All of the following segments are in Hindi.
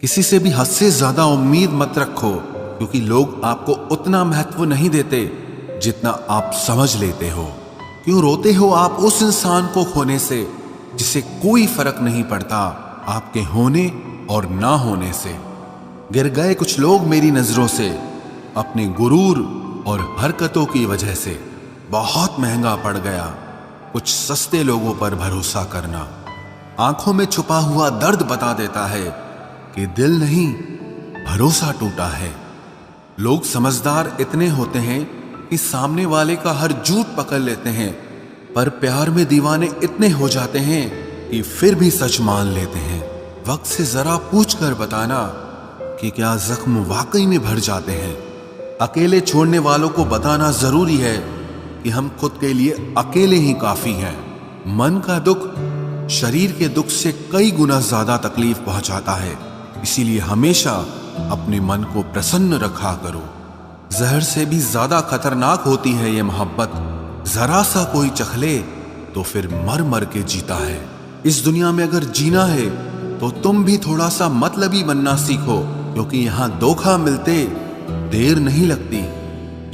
किसी से भी हद से ज्यादा उम्मीद मत रखो, क्योंकि लोग आपको उतना महत्व नहीं देते जितना आप समझ लेते हो। क्यों रोते हो आप उस इंसान को खोने से जिसे कोई फर्क नहीं पड़ता आपके होने और ना होने से। गिर गए कुछ लोग मेरी नजरों से अपने गुरूर और हरकतों की वजह से। बहुत महंगा पड़ गया कुछ सस्ते लोगों पर भरोसा करना। आंखों में छुपा हुआ दर्द बता देता है कि दिल नहीं, भरोसा टूटा है। लोग समझदार इतने होते हैं कि सामने वाले का हर झूठ पकड़ लेते हैं, पर प्यार में दीवाने इतने हो जाते हैं कि फिर भी सच मान लेते हैं। वक्त से जरा पूछ कर बताना कि क्या जख्म वाकई में भर जाते हैं। अकेले छोड़ने वालों को बताना जरूरी है कि हम खुद के लिए अकेले ही काफी हैं। मन का दुख शरीर के दुख से कई गुना ज्यादा तकलीफ पहुंचाता है, इसीलिए हमेशा अपने मन को प्रसन्न रखा करो। जहर से भी ज्यादा खतरनाक होती है ये मोहब्बत। जरा सा कोई चखले तो फिर मर मर के जीता है। इस दुनिया में अगर जीना है तो तुम भी थोड़ा सा मतलबी बनना सीखो, क्योंकि यहां धोखा मिलते देर नहीं लगती।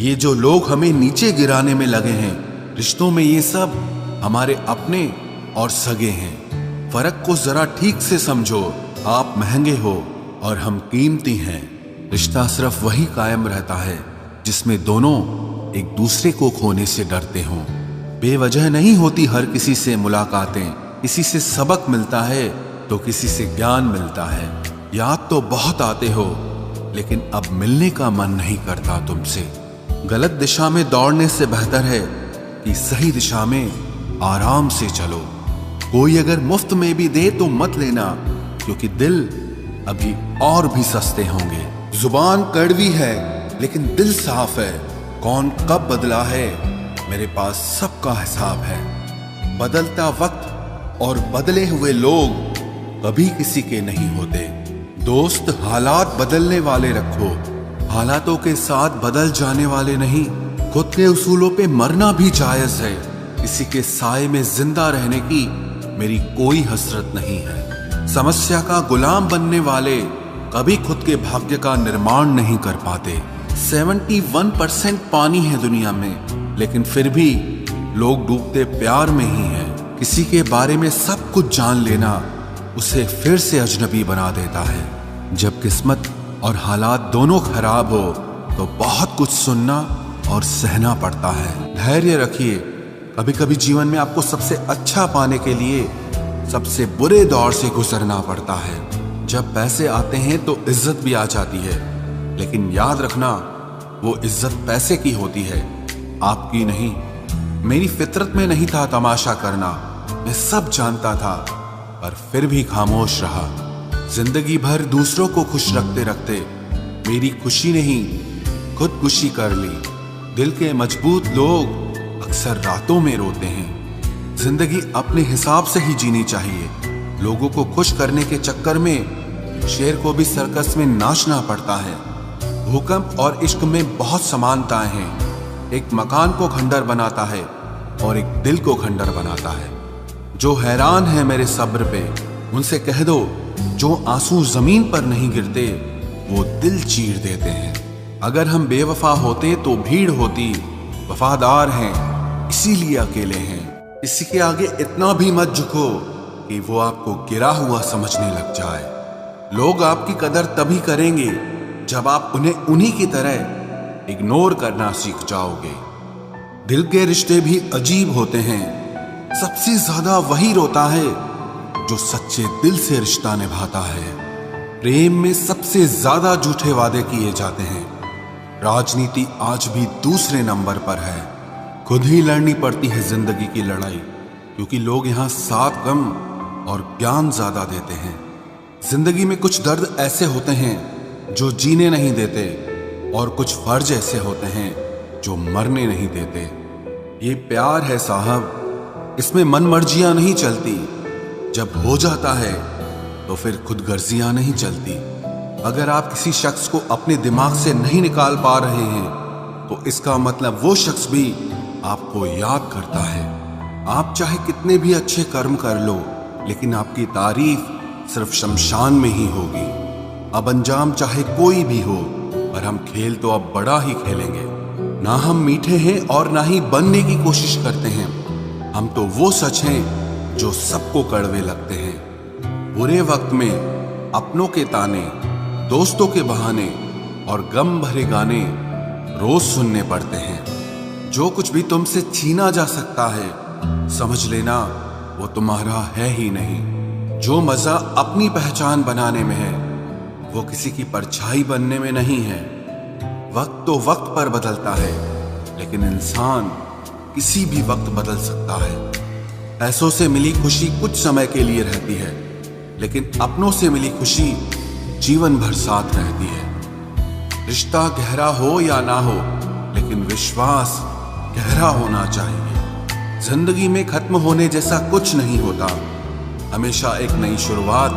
ये जो लोग हमें नीचे गिराने में लगे हैं, रिश्तों में ये सब हमारे अपने और सगे हैं। फर्क को जरा ठीक से समझो। आप महंगे हो और हम कीमती हैं। रिश्ता सिर्फ वही कायम रहता है जिसमें दोनों एक दूसरे को खोने से डरते हों। बेवजह नहीं होती हर किसी से मुलाकातें। किसी से सबक मिलता है तो किसी से ज्ञान मिलता है। याद तो बहुत आते हो, लेकिन अब मिलने का मन नहीं करता तुमसे। गलत दिशा में दौड़ने से बेहतर है कि सही दिशा में आराम से चलो। कोई अगर मुफ्त में भी दे तो मत लेना, क्योंकि दिल अभी और भी सस्ते होंगे। जुबान कड़वी है लेकिन दिल साफ है। कौन कब बदला है मेरे पास सबका हिसाब है। बदलता वक्त और बदले हुए लोग कभी किसी के नहीं होते। दोस्त हालात बदलने वाले रखो, हालातों के साथ बदल जाने वाले नहीं। खुद के उसूलों पे मरना भी जायज है। किसी के साए में जिंदा रहने की मेरी कोई हसरत नहीं है। समस्या का गुलाम बनने वाले कभी खुद के भाग्य का निर्माण नहीं कर पाते। 71% पानी है दुनिया में, लेकिन फिर भी लोग डूबते प्यार में ही हैं। किसी के बारे में सब कुछ जान लेना उसे फिर से अजनबी बना देता है। जब किस्मत और हालात दोनों खराब हो तो बहुत कुछ सुनना और सहना पड़ता है। धैर्य रखिए। कभी कभी जीवन में आपको सबसे अच्छा पाने के लिए सबसे बुरे दौर से गुजरना पड़ता है। जब पैसे आते हैं तो इज्जत भी आ जाती है, लेकिन याद रखना वो इज्जत पैसे की होती है, आपकी नहीं। मेरी फितरत में नहीं था तमाशा करना, मैं सब जानता था, पर फिर भी खामोश रहा। जिंदगी भर दूसरों को खुश रखते रखते मेरी खुशी नहीं खुदकुशी कर ली। दिल के मजबूत लोग अक्सर रातों में रोते हैं। जिंदगी अपने हिसाब से ही जीनी चाहिए। लोगों को खुश करने के चक्कर में शेर को भी सर्कस में नाचना पड़ता है। भूकंप और इश्क में बहुत समानताएं हैं। एक मकान को खंडर बनाता है और एक दिल को खंडर बनाता है। जो हैरान है मेरे सब्र पे, उनसे कह दो जो आंसू जमीन पर नहीं गिरते वो दिल चीर देते हैं। अगर हम बेवफा होते तो भीड़ होती। वफादार हैं इसीलिए अकेले हैं। किसी के आगे इतना भी मत झुको कि वो आपको गिरा हुआ समझने लग जाए। लोग आपकी कदर तभी करेंगे जब आप उन्हें उन्हीं की तरह इग्नोर करना सीख जाओगे। दिल के रिश्ते भी अजीब होते हैं। सबसे ज्यादा वही रोता है जो सच्चे दिल से रिश्ता निभाता है। प्रेम में सबसे ज्यादा झूठे वादे किए जाते हैं। राजनीति आज भी दूसरे नंबर पर है। खुद ही लड़नी पड़ती है जिंदगी की लड़ाई, क्योंकि लोग यहाँ साथ कम और ज्ञान ज्यादा देते हैं। जिंदगी में कुछ दर्द ऐसे होते हैं जो जीने नहीं देते, और कुछ फर्ज ऐसे होते हैं जो मरने नहीं देते। ये प्यार है साहब, इसमें मन मर्जियां नहीं चलती। जब हो जाता है तो फिर खुद गर्जियां नहीं चलती। अगर आप किसी शख्स को अपने दिमाग से नहीं निकाल पा रहे हैं तो इसका मतलब वो शख्स भी आपको याद करता है। आप चाहे कितने भी अच्छे कर्म कर लो, लेकिन आपकी तारीफ सिर्फ शमशान में ही होगी। अब अंजाम चाहे कोई भी हो, पर हम खेल तो अब बड़ा ही खेलेंगे। ना हम मीठे हैं और ना ही बनने की कोशिश करते हैं। हम तो वो सच हैं जो सबको कड़वे लगते हैं। बुरे वक्त में अपनों के ताने, दोस्तों के बहाने और गम भरे गाने रोज सुनने पड़ते हैं। जो कुछ भी तुमसे छीना जा सकता है, समझ लेना वो तुम्हारा है ही नहीं। जो मजा अपनी पहचान बनाने में है, वो किसी की परछाई बनने में नहीं है। वक्त तो वक्त पर बदलता है, लेकिन इंसान किसी भी वक्त बदल सकता है। पैसों से मिली खुशी कुछ समय के लिए रहती है, लेकिन अपनों से मिली खुशी जीवन भर साथ रहती है। रिश्ता गहरा हो या ना हो, लेकिन विश्वास गहरा होना चाहिए। जिंदगी में खत्म होने जैसा कुछ नहीं होता। हमेशा एक नई शुरुआत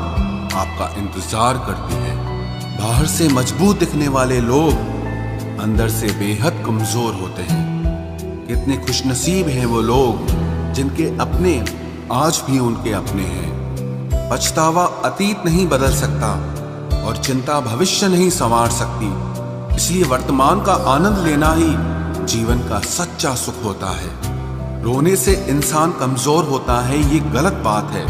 आपका इंतजार करती है। बाहर से मजबूत दिखने वाले लोग अंदर से बेहद कमजोर होते हैं। कितने खुशनसीब हैं वो लोग जिनके अपने आज भी उनके अपने हैं। पछतावा अतीत नहीं बदल सकता और चिंता भविष्य नहीं संवार सकती। इसलिए वर्तमान का आनंद लेना ही जीवन का सच्चा सुख होता है। रोने से इंसान कमजोर होता है, ये गलत बात है।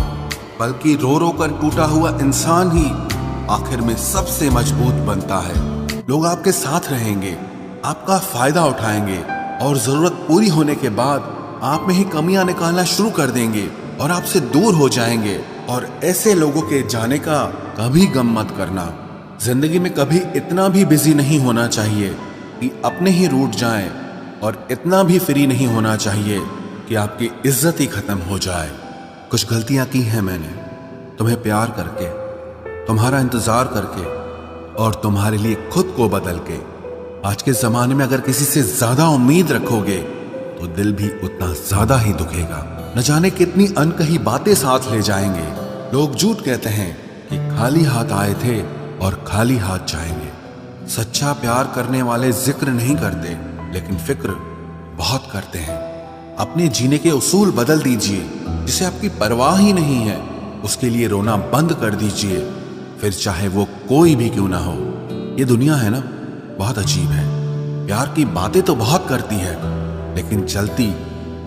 बल्कि रो रो कर टूटा हुआ इंसान ही आखिर में सबसे मजबूत बनता है। लोग आपके साथ रहेंगे, आपका फायदा उठाएंगे और जरूरत पूरी होने के बाद आप में ही कमियां निकालना शुरू कर देंगे और आपसे दूर हो जाएंगे। और ऐसे लोगों के जाने का कभी गम मत करना। जिंदगी में कभी इतना भी बिजी नहीं होना चाहिए कि अपने ही रूठ जाएं, और इतना भी फ्री नहीं होना चाहिए कि आपकी इज्जत ही खत्म हो जाए। कुछ गलतियां की हैं मैंने, तुम्हें प्यार करके, तुम्हारा इंतजार करके और तुम्हारे लिए खुद को बदल के। आज के जमाने में अगर किसी से ज्यादा उम्मीद रखोगे तो दिल भी उतना ज्यादा ही दुखेगा। न जाने कितनी अनकही बातें साथ ले जाएंगे। लोग झूठ कहते हैं कि खाली हाथ आए थे और खाली हाथ जाएंगे। सच्चा प्यार करने वाले जिक्र नहीं करते, लेकिन फिक्र बहुत करते हैं। अपने जीने के उसूल बदल दीजिए। जिसे आपकी परवाह ही नहीं है, उसके लिए रोना बंद कर दीजिए, फिर चाहे वो कोई भी क्यों ना हो। ये दुनिया है ना, बहुत अजीब है। प्यार की बातें तो बहुत करती है, लेकिन चलती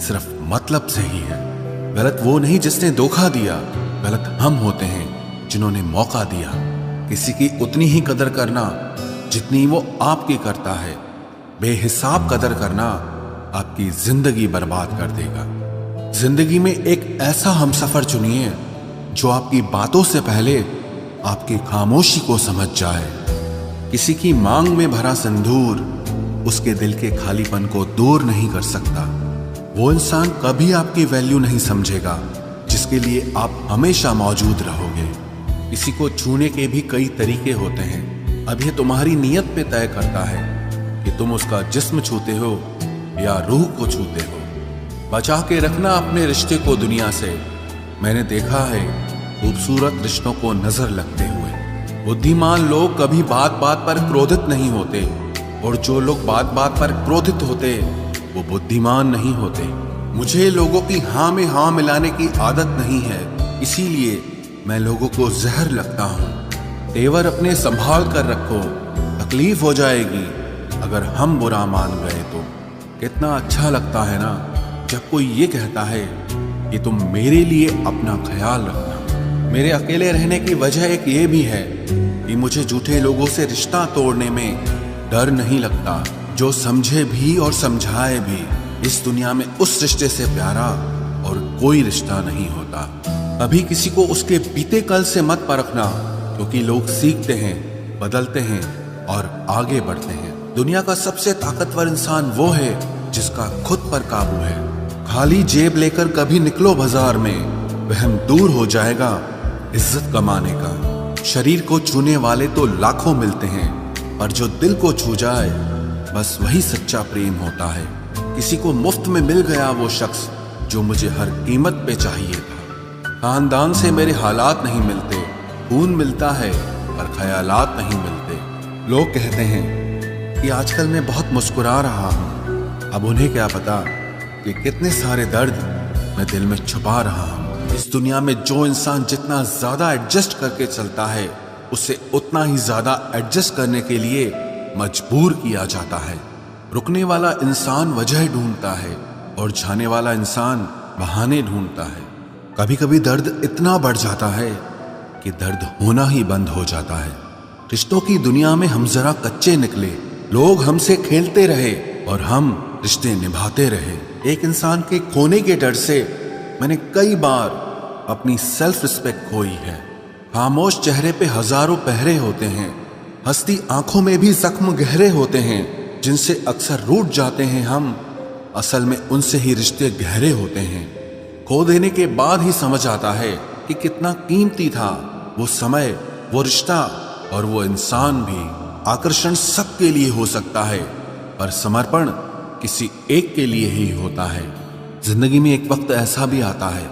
सिर्फ मतलब से ही है। गलत वो नहीं जिसने धोखा दिया, गलत हम होते हैं जिन्होंने मौका दिया। किसी की उतनी ही कदर करना जितनी वो आपकी करता है। बेहिसाब कदर करना आपकी जिंदगी बर्बाद कर देगा। जिंदगी में एक ऐसा हमसफर चुनिए जो आपकी बातों से पहले आपकी खामोशी को समझ जाए। किसी की मांग में भरा सिंदूर उसके दिल के खालीपन को दूर नहीं कर सकता। वो इंसान कभी आपकी वैल्यू नहीं समझेगा जिसके लिए आप हमेशा मौजूद रहोगे। किसी को छूने के भी कई तरीके होते हैं। अब ये तुम्हारी नीयत पे तय करता है कि तुम उसका जिस्म छूते हो या रूह को छूते हो। बचा के रखना अपने रिश्ते को दुनिया से। मैंने देखा है खूबसूरत रिश्तों को नजर लगते हुए। बुद्धिमान लोग कभी बात बात पर क्रोधित नहीं होते, और जो लोग बात बात पर क्रोधित होते वो बुद्धिमान नहीं होते। मुझे लोगों की हाँ में हाँ मिलाने की आदत नहीं है, इसीलिए मैं लोगों को जहर लगता हूँ। तेवर अपने संभाल कर रखो, तकलीफ हो जाएगी अगर हम बुरा मान गए तो। कितना अच्छा लगता है ना जब कोई ये कहता है कि तुम मेरे लिए अपना ख्याल रखना। मेरे अकेले रहने की वजह एक ये भी है कि मुझे झूठे लोगों से रिश्ता तोड़ने में डर नहीं लगता। जो समझे भी और समझाए भी, इस दुनिया में उस रिश्ते से प्यारा और कोई रिश्ता नहीं होता। कभी किसी को उसके बीते कल से मत परखना, क्योंकि लोग सीखते हैं, बदलते हैं और आगे बढ़ते हैं। दुनिया का सबसे ताकतवर इंसान वो है जिसका खुद पर काबू है। खाली जेब लेकर कभी निकलो बाजार में, वहम दूर हो जाएगा इज्जत कमाने का। शरीर को छूने वाले तो लाखों मिलते हैं, पर जो दिल को छू जाए बस वही सच्चा प्रेम होता है। किसी को मुफ्त में मिल गया वो शख्स जो मुझे हर कीमत पे चाहिए था। खानदान से मेरे हालात नहीं मिलते, खून मिलता है पर ख्यालात नहीं मिलते। लोग कहते हैं कि आजकल मैं बहुत मुस्कुरा रहा हूँ, अब उन्हें क्या पता कि कितने सारे दर्द मैं दिल में छुपा रहा हूँ। इस दुनिया में जो इंसान जितना ज्यादा एडजस्ट करके चलता है, उसे उतना ही ज्यादा एडजस्ट करने के लिए मजबूर किया जाता है। रुकने वाला इंसान वजह ढूंढता है और जाने वाला इंसान बहाने ढूंढता है। कभी कभी दर्द इतना बढ़ जाता है कि दर्द होना ही बंद हो जाता है। रिश्तों की दुनिया में हम जरा कच्चे निकले, लोग हमसे खेलते रहे और हम रिश्ते निभाते रहे। एक इंसान के खोने के डर से मैंने कई बार अपनी सेल्फ रिस्पेक्ट खोई है। खामोश चेहरे पे हजारों पहरे होते हैं, हंसती आंखों में भी जख्म गहरे होते हैं, जिनसे अक्सर रूठ जाते हैं हम, असल में उनसे ही रिश्ते गहरे होते हैं। खो देने के बाद ही समझ आता है कि कितना कीमती था वो समय, वो रिश्ता और वो इंसान भी। आकर्षण सबके लिए हो सकता है, पर समर्पण किसी एक के लिए ही होता है। जिंदगी में एक वक्त ऐसा भी आता है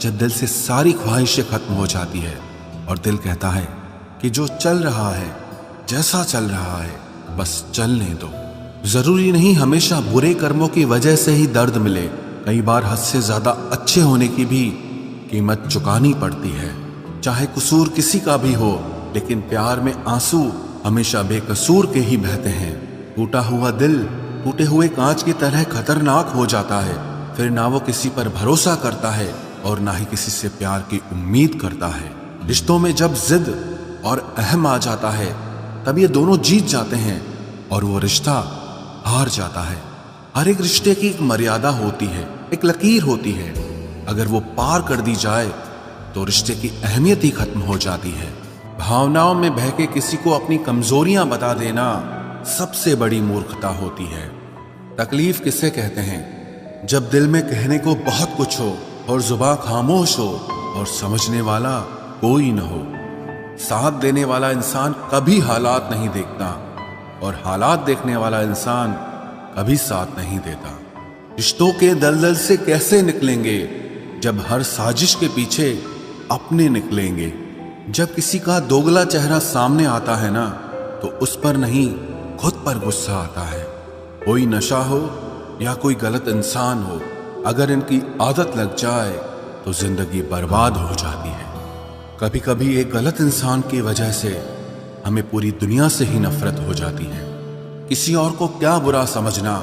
जब दिल से सारी ख्वाहिशें खत्म हो जाती है और दिल कहता है कि जो चल रहा है, जैसा चल रहा है, बस चलने दो। जरूरी नहीं हमेशा बुरे कर्मों की वजह से ही दर्द मिले। कई बार हद से ज्यादा अच्छे होने की भी कीमत चुकानी पड़ती है। चाहे कसूर किसी का भी हो, लेकिन प्यार में आंसू हमेशा बेकसूर के ही बहते हैं। टूटा हुआ दिल टूटे हुए कांच की तरह खतरनाक हो जाता है। फिर ना वो किसी पर भरोसा करता है और ना ही किसी से प्यार की उम्मीद करता है। रिश्तों में जब जिद और अहम आ जाता है, तब ये दोनों जीत जाते हैं और वो रिश्ता हार जाता है। हर एक रिश्ते की एक मर्यादा होती है, एक लकीर होती है। अगर वो पार कर दी जाए तो रिश्ते की अहमियत ही खत्म हो जाती है। भावनाओं में बहके किसी को अपनी कमजोरियां बता देना सबसे बड़ी मूर्खता होती है। तकलीफ किसे कहते हैं? जब दिल में कहने को बहुत कुछ हो और जुबान खामोश हो और समझने वाला कोई न हो। साथ देने वाला इंसान कभी हालात नहीं देखता और हालात देखने वाला इंसान कभी साथ नहीं देता। रिश्तों के दलदल से कैसे निकलेंगे जब हर साजिश के पीछे अपने निकलेंगे। जब किसी का दोगला चेहरा सामने आता है ना, तो उस पर नहीं खुद पर गुस्सा आता है। कोई नशा हो या कोई गलत इंसान हो, अगर इनकी आदत लग जाए तो जिंदगी बर्बाद हो जाती है। कभी कभी एक गलत इंसान की वजह से हमें पूरी दुनिया से ही नफरत हो जाती है। किसी और को क्या बुरा समझना,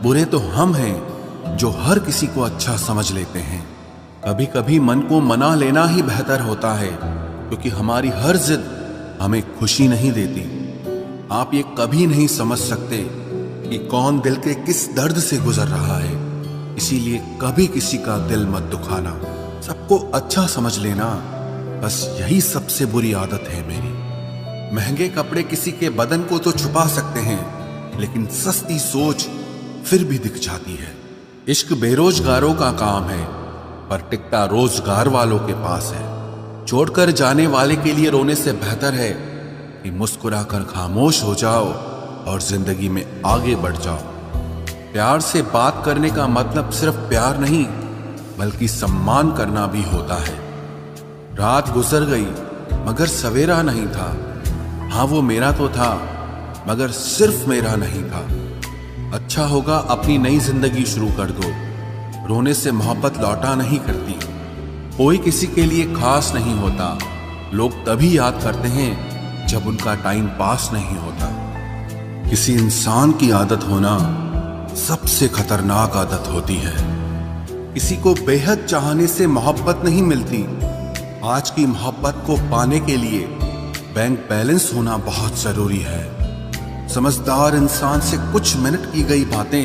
बुरे तो हम हैं जो हर किसी को अच्छा समझ लेते हैं। कभी कभी मन को मना लेना ही बेहतर होता है, क्योंकि हमारी हर जिद हमें खुशी नहीं देती। आप ये कभी नहीं समझ सकते कि कौन दिल के किस दर्द से गुजर रहा है, इसीलिए कभी किसी का दिल मत दुखाना। सबको अच्छा समझ लेना, बस यही सबसे बुरी आदत है मेरी। महंगे कपड़े किसी के बदन को तो छुपा सकते हैं, लेकिन सस्ती सोच फिर भी दिख जाती है। इश्क बेरोजगारों का काम है, पर टिकता रोजगार वालों के पास है। छोड़कर जाने वाले के लिए रोने से बेहतर है कि मुस्कुराकर खामोश हो जाओ और जिंदगी में आगे बढ़ जाओ। प्यार से बात करने का मतलब सिर्फ प्यार नहीं, बल्कि सम्मान करना भी होता है। रात गुजर गई मगर सवेरा नहीं था। हाँ, वो मेरा तो था, मगर सिर्फ मेरा नहीं था। अच्छा होगा अपनी नई जिंदगी शुरू कर दो। रोने से मोहब्बत लौटा नहीं करती। कोई किसी के लिए खास नहीं होता। लोग तभी याद करते हैं जब उनका टाइम पास नहीं होता। किसी इंसान की आदत होना सबसे खतरनाक आदत होती है। किसी को बेहद चाहने से मोहब्बत नहीं मिलती। आज की मोहब्बत को पाने के लिए बैंक बैलेंस होना बहुत जरूरी है। समझदार इंसान से कुछ मिनट की गई बातें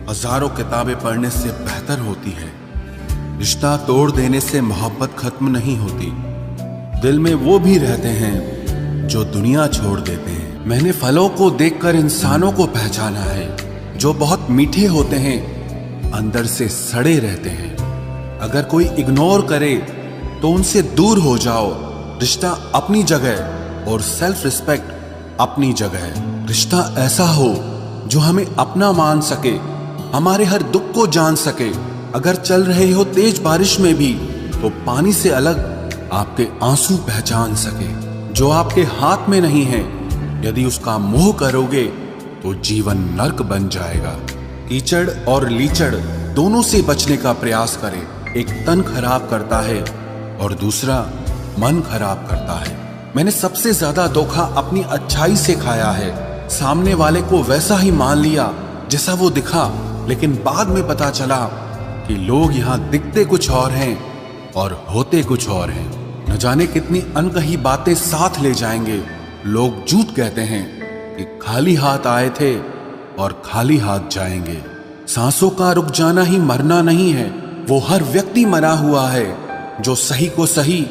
हजारों किताबें पढ़ने से बेहतर होती है। रिश्ता तोड़ देने से मोहब्बत खत्म नहीं होती। दिल में वो भी रहते हैं जो दुनिया छोड़ देते हैं। मैंने फलों को देखकर इंसानों को पहचाना है, जो बहुत मीठे होते हैं, अंदर से सड़े रहते हैं। अगर कोई इग्नोर करे तो उनसे दूर हो जाओ। रिश्ता अपनी जगह और सेल्फ रिस्पेक्ट अपनी जगह। रिश्ता ऐसा हो जो हमें अपना मान सके, हमारे हर दुख को जान सके। अगर चल रहे हो तेज बारिश में भी, तो पानी से अलग आपके आंसू पहचान सके। जो आपके हाथ में नहीं है, यदि उसका मोह करोगे तो जीवन नर्क बन जाएगा। कीचड़ और लीचड़ दोनों से बचने का प्रयास करें। एक तन खराब करता है और दूसरा मन खराब करता है। मैंने सबसे ज्यादा धोखा अपनी अच्छाई से खाया है। सामने वाले को वैसा ही मान लिया जैसा वो दिखा, लेकिन बाद में पता चला कि लोग यहाँ दिखते कुछ और हैं और होते कुछ और हैं। न जाने कितनी अनकही बातें साथ ले जाएंगे। लोग झूठ कहते हैं कि खाली हाथ आए थे और खाली हाथ जाएंगे। सांसों का रुक जाना ही मरना नहीं है, वो हर व्यक्ति मरा हुआ है जो सही को सही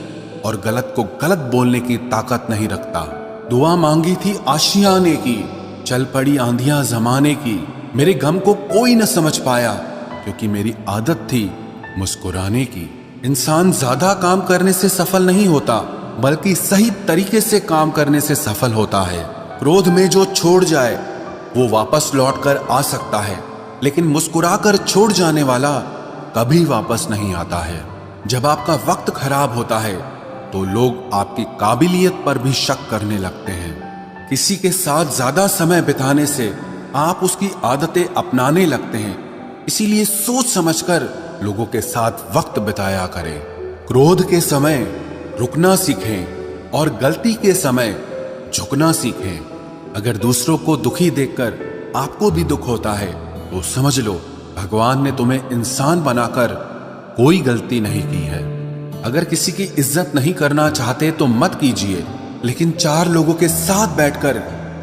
और गलत को गलत बोलने की ताकत नहीं रखता। दुआ मांगी थी आशियाने की, चल पड़ी आंधियां जमाने की। मेरे गम को कोई न समझ पाया क्योंकि मेरी आदत थी मुस्कुराने की। इंसान ज्यादा काम करने से सफल नहीं होता, बल्कि सही तरीके से काम करने से सफल होता है। क्रोध में जो छोड़ जाए वो वापस लौट कर आ सकता है, लेकिन मुस्कुराकर छोड़ जाने वाला कभी वापस नहीं आता है। जब आपका वक्त खराब होता है तो लोग आपकी काबिलियत पर भी शक करने लगते हैं। किसी के साथ ज्यादा समय बिताने से आप उसकी आदतें अपनाने लगते हैं। इसीलिए सोच समझकर लोगों के साथ वक्त बिताया करें। क्रोध के समय रुकना सीखें और गलती के समय झुकना सीखें। अगर दूसरों को दुखी देखकर आपको भी दुख होता है तो समझ लो भगवान ने तुम्हें इंसान बनाकर कोई गलती नहीं की है। अगर किसी की इज्जत नहीं करना चाहते तो मत कीजिए, लेकिन चार लोगों के साथ बैठकर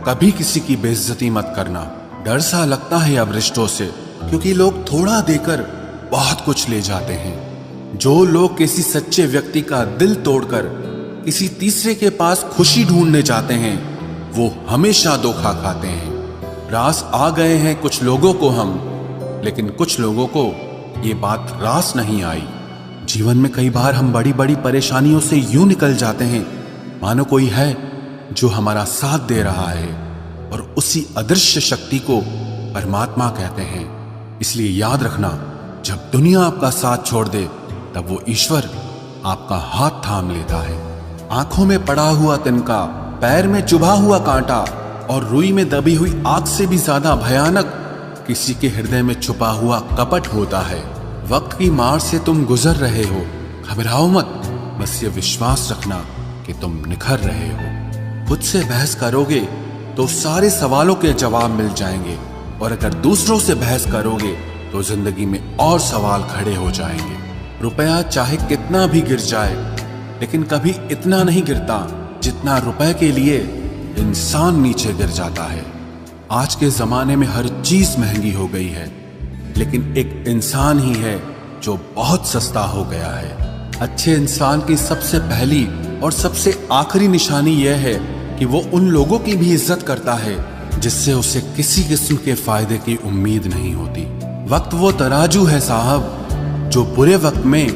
कभी किसी की बेइज्जती मत करना। डर सा लगता है अब रिश्तों से, क्योंकि लोग थोड़ा देकर बहुत कुछ ले जाते हैं। जो लोग किसी सच्चे व्यक्ति का दिल तोड़कर किसी तीसरे के पास खुशी ढूंढने जाते हैं वो हमेशा धोखा खाते हैं। रास आ गए हैं कुछ लोगों को हम, लेकिन कुछ लोगों को ये बात रास नहीं आई। जीवन में कई बार हम बड़ी बड़ी परेशानियों से यूं निकल जाते हैं मानो कोई है जो हमारा साथ दे रहा है, और उसी अदृश्य शक्ति को परमात्मा कहते हैं। इसलिए याद रखना, जब दुनिया आपका साथ छोड़ दे तब वो ईश्वर आपका हाथ थाम लेता है। आंखों में पड़ा हुआ तिनका, पैर में चुभा हुआ कांटा और रुई में दबी हुई आग से भी ज्यादा भयानक किसी के हृदय में छुपा हुआ कपट होता है। वक्त की मार से तुम गुजर रहे हो, घबराओ मत, बस ये विश्वास रखना कि तुम निखर रहे हो। खुद से बहस करोगे तो सारे सवालों के जवाब मिल जाएंगे, और अगर दूसरों से बहस करोगे तो जिंदगी में और सवाल खड़े हो जाएंगे। रुपया चाहे कितना भी गिर जाए, लेकिन कभी इतना नहीं गिरता जितना रुपए के लिए इंसान नीचे गिर जाता है। आज के जमाने में हर चीज महंगी हो गई है, लेकिन एक इंसान ही है जो बहुत सस्ता हो गया है। अच्छे इंसान की सबसे पहली और सबसे आखिरी निशानी यह है कि वो उन लोगों की भी इज्जत करता है जिससे उसे किसी किस्म के फायदे की उम्मीद नहीं होती। वक्त वो तराजू है साहब जो बुरे वक्त में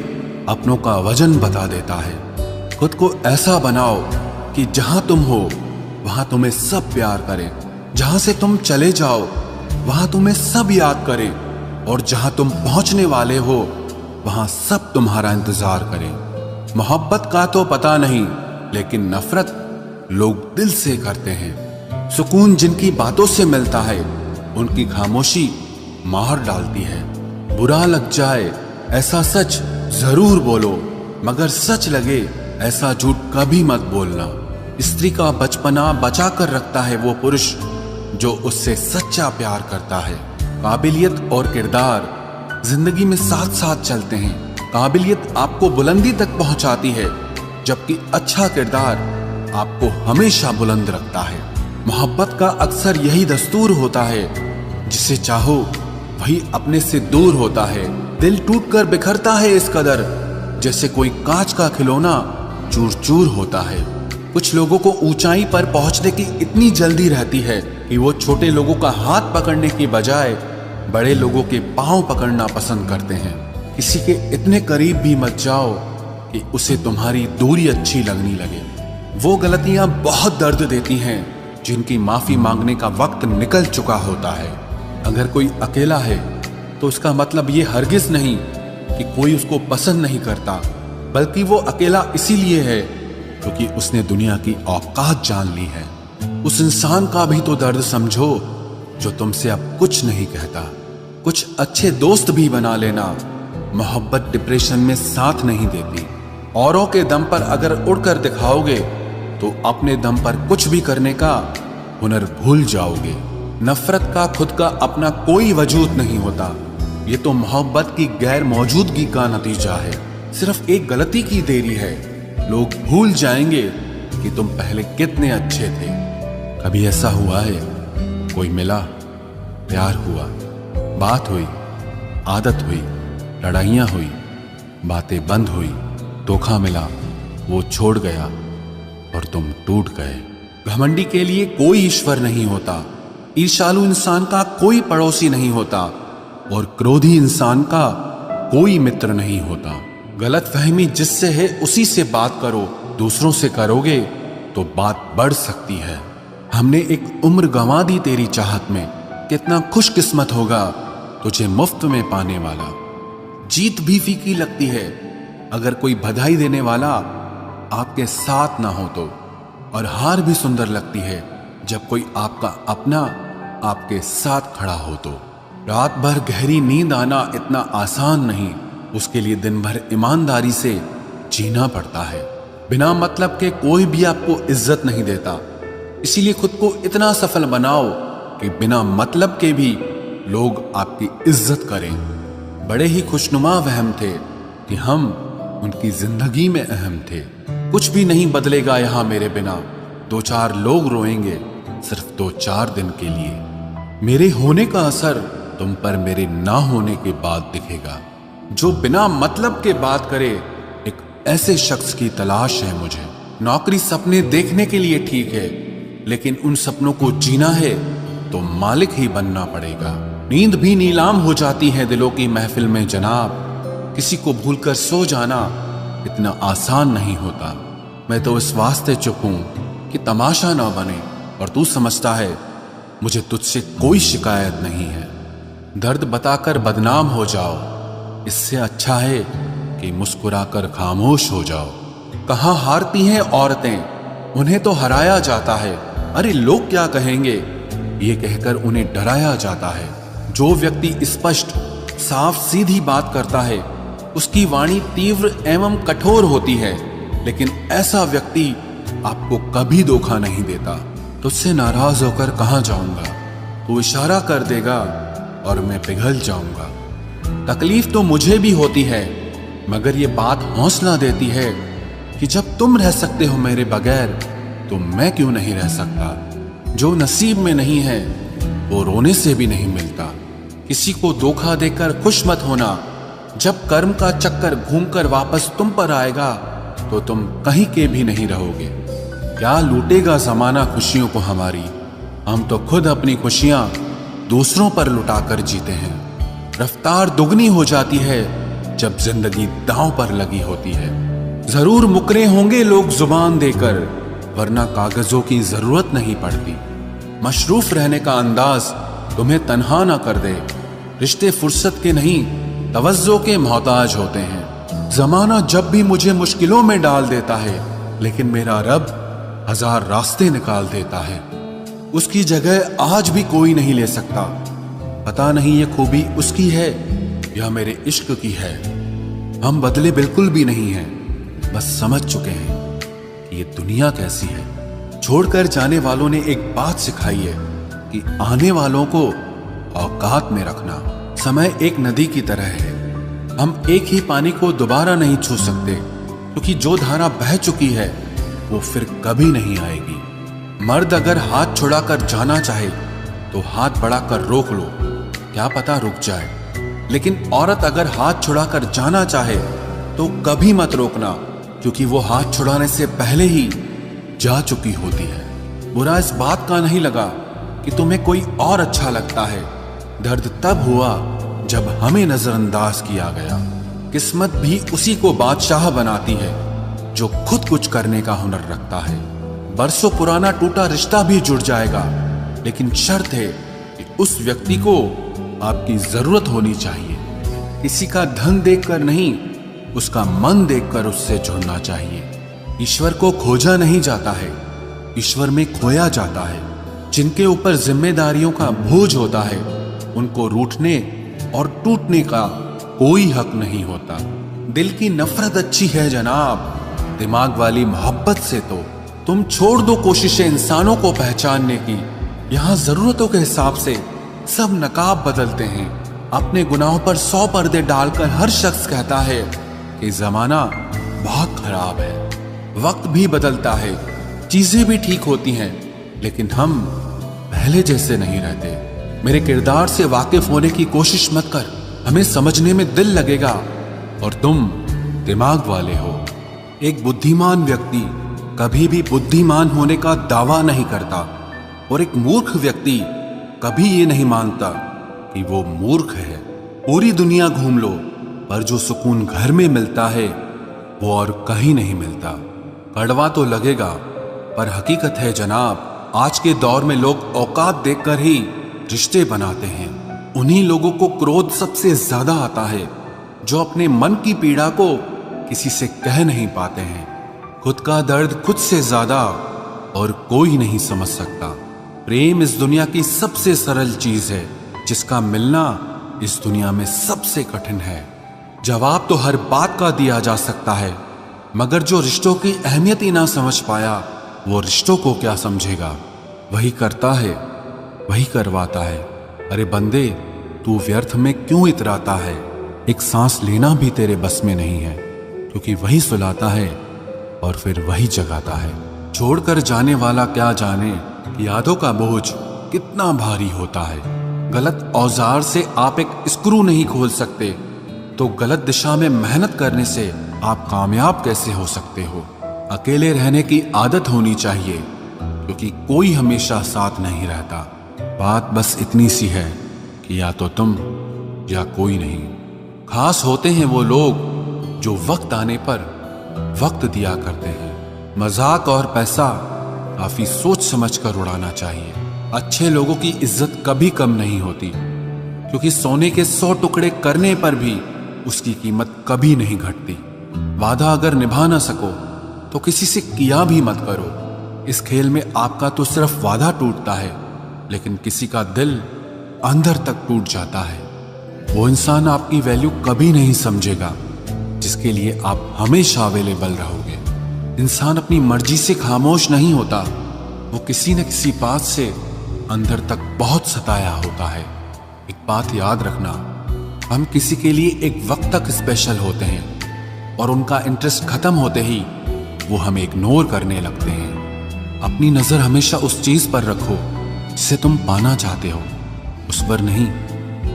अपनों का वजन बता देता है। खुद को ऐसा बनाओ कि जहां तुम हो वहां तुम्हें सब प्यार करें, जहां से तुम चले जाओ वहां तुम्हें सब याद करें, और जहां तुम पहुंचने वाले हो वहां सब तुम्हारा इंतजार करें। मोहब्बत का तो पता नहीं, लेकिन नफरत लोग दिल से करते हैं। सुकून जिनकी बातों से मिलता है उनकी खामोशी मार डालती है। बुरा लग जाए ऐसा सच जरूर बोलो, मगर सच लगे ऐसा झूठ कभी मत बोलना। स्त्री का बचपना बचा कर रखता है वो पुरुष जो उससे सच्चा प्यार करता है। काबिलियत और किरदार जिंदगी में साथ साथ चलते हैं। काबिलियत आपको बुलंदी तक पहुंचाती है, जबकि अच्छा किरदार आपको हमेशा बुलंद रखता है। मोहब्बत का अक्सर यही दस्तूर होता है, जिसे चाहो वही अपने से दूर होता है। दिल टूटकर बिखरता है इस कदर जैसे कोई कांच का खिलौना चूर चूर होता है। कुछ लोगों को ऊंचाई पर पहुंचने की इतनी जल्दी रहती है कि वो छोटे लोगों का हाथ पकड़ने की बजाय बड़े लोगों के पांव पकड़ना पसंद करते हैं। किसी के इतने करीब भी मत जाओ कि उसे तुम्हारी दूरी अच्छी लगने लगे। वो गलतियां बहुत दर्द देती हैं जिनकी माफी मांगने का वक्त निकल चुका होता है। अगर कोई अकेला है तो उसका मतलब ये हरगिज नहीं कि कोई उसको पसंद नहीं करता, बल्कि वो अकेला इसीलिए है क्योंकि उसने दुनिया की औकात जान ली है। उस इंसान का भी तो दर्द समझो जो तुमसे अब कुछ नहीं कहता। कुछ अच्छे दोस्त भी बना लेना। मोहब्बत डिप्रेशन में साथ नहीं देती। औरों के दम पर अगर उड़कर दिखाओगे तो अपने दम पर कुछ भी करने का हुनर भूल जाओगे। नफरत का खुद का अपना कोई वजूद नहीं होता। ये तो मोहब्बत की गैर मौजूदगी का नतीजा है। सिर्फ एक गलती की देरी है। लोग भूल जाएंगे कि तुम पहले कितने अच्छे थे। कभी ऐसा हुआ है, कोई मिला, प्यार हुआ, बात हुई, आदत हुई, लड़ाइयाँ हुई, बातें बंद हुई, धोखा मिला, वो छोड़ गया और तुम टूट गए। घमंडी के लिए कोई ईश्वर नहीं होता। ईर्ष्यालु इंसान का कोई पड़ोसी नहीं होता और क्रोधी इंसान का कोई मित्र नहीं होता। गलतफहमी जिससे है उसी से बात करो। दूसरों से करोगे तो बात बढ़ सकती है। हमने एक उम्र गंवा दी तेरी चाहत में। कितना खुशकिस्मत होगा तुझे मुफ्त में पाने वाला। जीत भी फीकी लगती है अगर कोई बधाई देने वाला आपके साथ ना हो तो, और हार भी सुंदर लगती है जब कोई आपका अपना आपके साथ खड़ा हो तो। रात भर गहरी नींद आना इतना आसान नहीं। उसके लिए दिन भर ईमानदारी से जीना पड़ता है। बिना मतलब के कोई भी आपको इज्जत नहीं देता। इसीलिए खुद को इतना सफल बनाओ कि बिना मतलब के भी लोग आपकी इज्जत करें। बड़े ही खुशनुमा वहम थे कि हम उनकी जिंदगी में अहम थे। कुछ भी नहीं बदलेगा यहां मेरे बिना। 2-4 लोग रोएंगे सिर्फ 2-4 दिन के लिए। मेरे होने का असर तुम पर मेरे ना होने के बाद दिखेगा। जो बिना मतलब के बात करे, एक ऐसे शख्स की तलाश है मुझे। नौकरी सपने देखने के लिए ठीक है, लेकिन उन सपनों को जीना है तो मालिक ही बनना पड़ेगा। नींद भी नीलाम हो जाती है दिलों की महफिल में जनाब। किसी को भूलकर सो जाना इतना आसान नहीं होता। मैं तो इस वास्ते चुप हूं कि तमाशा ना बने, और तू समझता है मुझे तुझसे कोई शिकायत नहीं है। दर्द बताकर बदनाम हो जाओ, इससे अच्छा है कि मुस्कुराकर खामोश हो जाओ। कहां हारती हैं औरतें, उन्हें तो हराया जाता है। अरे लोग क्या कहेंगे, ये कहकर उन्हें डराया जाता है। जो व्यक्ति स्पष्ट साफ सीधी बात करता है उसकी वाणी तीव्र एवं कठोर होती है, लेकिन ऐसा व्यक्ति आपको कभी धोखा नहीं देता। तुझसे नाराज होकर कहां जाऊंगा, तू इशारा कर देगा और मैं पिघल जाऊंगा। तकलीफ तो मुझे भी होती है, मगर ये बात हौसला देती है कि जब तुम रह सकते हो मेरे बगैर तो मैं क्यों नहीं रह सकता। जो नसीब में नहीं है वो रोने से भी नहीं मिलता। किसी को धोखा देकर खुश मत होना। जब कर्म का चक्कर घूमकर वापस तुम पर आएगा तो तुम कहीं के भी नहीं रहोगे। क्या लूटेगा जमाना खुशियों को हमारी। हम तो खुद अपनी खुशियां दूसरों पर लुटाकर जीते हैं। रफ्तार दुगनी हो जाती है जब जिंदगी दांव पर लगी होती है। जरूर मुकरे होंगे लोग जुबान देकर, वरना कागजों की जरूरत नहीं पड़ती। मशरूफ रहने का अंदाज तुम्हें तन्हा ना कर दे। रिश्ते फुर्सत के नहीं, तवज्जो के मोहताज होते हैं। जमाना जब भी मुझे मुश्किलों में डाल देता है, लेकिन मेरा रब 1000 रास्ते निकाल देता है। उसकी जगह आज भी कोई नहीं ले सकता। पता नहीं ये खूबी उसकी है या मेरे इश्क की है। हम बदले बिल्कुल भी नहीं हैं, बस समझ चुके हैं कि ये दुनिया कैसी है। छोड़कर जाने वालों ने एक बात सिखाई है कि आने वालों को औकात में रखना। समय एक नदी की तरह है। हम एक ही पानी को दोबारा नहीं छू सकते, क्योंकि जो धारा बह चुकी है वो फिर कभी नहीं आएगी। मर्द अगर हाथ छुड़ाकर जाना चाहे तो हाथ बढ़ाकर रोक लो, क्या पता रुक जाए। लेकिन औरत अगर हाथ छुड़ाकर जाना चाहे तो कभी मत रोकना, क्योंकि वो हाथ छुड़ाने से पहले ही जा चुकी होती है। बुरा इस बात का नहीं लगा कि तुम्हें कोई और अच्छा लगता है। दर्द तब हुआ जब हमें नजरअंदाज किया गया। किस्मत भी उसी को बादशाह बनाती है जो खुद कुछ करने का हुनर रखता है। बरसों पुराना टूटा रिश्ता भी जुड़ जाएगा, लेकिन शर्त है कि उस व्यक्ति को आपकी जरूरत होनी चाहिए। किसी का धन देखकर नहीं, उसका मन देखकर उससे जुड़ना चाहिए। ईश्वर को खोजा नहीं जाता है, ईश्वर में खोया जाता है। जिनके ऊपर जिम्मेदारियों का बोझ होता है उनको रूठने और टूटने का कोई हक नहीं होता। दिल की नफरत अच्छी है जनाब, दिमाग वाली मोहब्बत से तो तुम छोड़ दो कोशिशें इंसानों को पहचानने की। यहाँ जरूरतों के हिसाब से सब नकाब बदलते हैं। अपने गुनाहों पर 100 पर्दे डालकर हर शख्स कहता है कि जमाना बहुत खराब है। वक्त भी बदलता है, चीजें भी ठीक होती हैं, लेकिन हम पहले जैसे नहीं रहते। मेरे किरदार से वाकिफ होने की कोशिश मत कर, हमें समझने में दिल लगेगा और तुम दिमाग वाले हो। एक बुद्धिमान व्यक्ति कभी भी बुद्धिमान होने का दावा नहीं करता और एक मूर्ख व्यक्ति कभी ये नहीं मानता कि वो मूर्ख है। पूरी दुनिया घूम लो, पर जो सुकून घर में मिलता है वो और कहीं नहीं मिलता। कड़वा तो लगेगा, पर हकीकत है जनाब, आज के दौर में लोग औकात देखकर ही रिश्ते बनाते हैं। उन्हीं लोगों को क्रोध सबसे ज्यादा आता है जो अपने मन की पीड़ा को किसी से कह नहीं पाते हैं। खुद का दर्द खुद से ज्यादा और कोई नहीं समझ सकता। प्रेम इस दुनिया की सबसे सरल चीज है, जिसका मिलना इस दुनिया में सबसे कठिन है। जवाब तो हर बात का दिया जा सकता है, मगर जो रिश्तों की अहमियत ही ना समझ पाया वो रिश्तों को क्या समझेगा। वही करता है, वही करवाता है। अरे बंदे, तू व्यर्थ में क्यों इतराता है? एक सांस लेना भी तेरे बस में नहीं है, क्योंकि वही सुलाता है और फिर वही जगाता है। छोड़कर जाने वाला क्या जाने कि यादों का बोझ कितना भारी होता है। गलत औजार से आप एक स्क्रू नहीं खोल सकते, तो गलत दिशा में मेहनत करने से आप कामयाब कैसे हो सकते हो? अकेले रहने की आदत होनी चाहिए, क्योंकि कोई हमेशा साथ नहीं रहता। बात बस इतनी सी है कि या तो तुम या कोई नहीं। खास होते हैं वो लोग जो वक्त आने पर वक्त दिया करते हैं। मजाक और पैसा काफी सोच समझ कर उड़ाना चाहिए। अच्छे लोगों की इज्जत कभी कम नहीं होती, क्योंकि सोने के 100 टुकड़े करने पर भी उसकी कीमत कभी नहीं घटती। वादा अगर निभा ना सको तो किसी से किया भी मत करो। इस खेल में आपका तो सिर्फ वादा टूटता है, लेकिन किसी का दिल अंदर तक टूट जाता है। वो इंसान आपकी वैल्यू कभी नहीं समझेगा जिसके लिए आप हमेशा अवेलेबल रहोगे। इंसान अपनी मर्जी से खामोश नहीं होता, वो किसी न किसी बात से अंदर तक बहुत सताया होता है। एक बात याद रखना, हम किसी के लिए एक वक्त तक स्पेशल होते हैं और उनका इंटरेस्ट खत्म होते ही वो हमें इग्नोर करने लगते हैं। अपनी नजर हमेशा उस चीज पर रखो जिसे तुम पाना चाहते हो, उस पर नहीं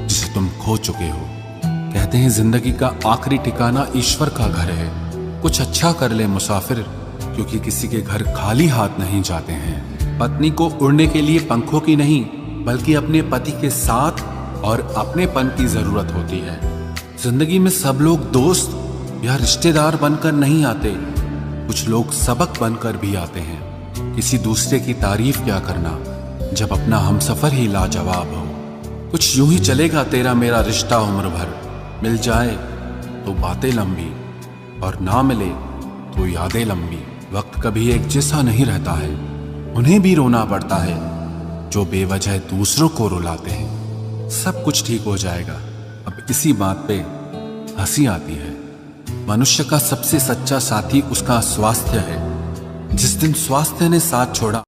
जिसे तुम खो चुके हो। कहते हैं जिंदगी का आखिरी ठिकाना ईश्वर का घर है। कुछ अच्छा कर ले मुसाफिर, क्योंकि किसी के घर खाली हाथ नहीं जाते हैं। पत्नी को उड़ने के लिए पंखों की नहीं, बल्कि अपने पति के साथ और अपनेपन की जरूरत होती है। जिंदगी में सब लोग दोस्त या रिश्तेदार बनकर नहीं आते, कुछ लोग सबक बनकर भी आते हैं। किसी दूसरे की तारीफ क्या करना जब अपना हमसफर ही लाजवाब हो। कुछ यूं ही चलेगा तेरा मेरा रिश्ता उम्र भर, मिल जाए तो बातें लंबी और ना मिले तो यादें लंबी। वक्त कभी एक जैसा नहीं रहता है, उन्हें भी रोना पड़ता है जो बेवजह दूसरों को रुलाते हैं। सब कुछ ठीक हो जाएगा। अब इसी बात पे हंसी आती है। मनुष्य का सबसे सच्चा साथी उसका स्वास्थ्य है। जिस दिन स्वास्थ्य ने साथ छोड़ा